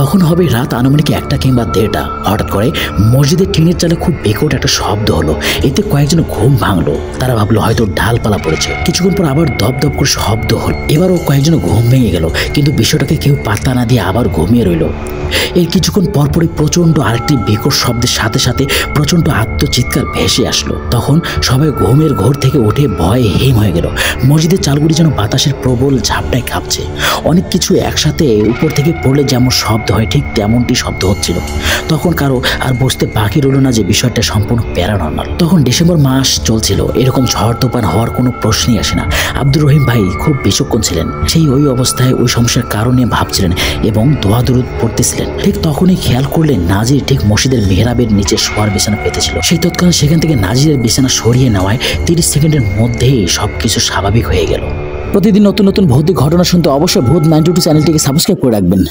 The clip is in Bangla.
তখন হবে রাত আনুমানিক 1টা কিংবা 1:30টা। হঠাৎ করে মসজিদের টিনের চালে খুব বিকট একটা শব্দ হলো। এতে কয়েকজন ঘুম ভাঙলো। তারা ভাবলো হয়তো ঢালপালা পড়েছে। কিছুক্ষণ পর আবার দপ দপ করে শব্দ হলো। এবারও কয়েকজন ঘুম ভেঙে গেল, কিন্তু বিষয়টাকে কেউ পাত্তা না দিয়ে আবার ঘুমিয়ে রইল। এর কিছুক্ষণ পরপরই প্রচণ্ড আরেকটি বিকট শব্দের সাথে সাথে প্রচণ্ড আত্মচিৎকার ভেসে আসলো। তখন সবাই ঘুমের ঘোর থেকে উঠে ভয়ে হিম হয়ে গেল। মসজিদের চালগুলি যেন বাতাসের প্রবল ঝাপটায় কাঁপছে। অনেক কিছু একসাথে উপর থেকে পড়লে যেমন শব্দ হয় ঠিক তেমনটি শব্দ হচ্ছিল। তখন কারো আর বুঝতে বাকি রইল না যে বিষয়টা সম্পূর্ণ প্যারানর্মাল। তখন ডিসেম্বর মাস চলছিল। এরকম ঝড় তুফান হওয়ার কোনো প্রশ্নই আসে না। আব্দুর রহিম ভাই খুব বিচক্ষণ ছিলেন। সেই ওই অবস্থায় ওই সমস্যার কারণে ভাবছিলেন এবং দোয়া দরুদ পড়তেছিলেন। ঠিক তখনই খেয়াল করলেন নাজির ঠিক মসজিদের মেহরাবের নিচে শোয়ার বিছানা পেতেছিল। সেই তৎক্ষণাৎ সেখান থেকে নাজিরের বিছানা সরিয়ে নেওয়ায় 30 সেকেন্ডের মধ্যেই সবকিছু স্বাভাবিক হয়ে গেল। প্রতিদিন নতুন নতুন ভৌতিক ঘটনা শুনতে অবশ্যই ভূত 92 চ্যানেলটিকে সাবস্ক্রাইব করে রাখবেন।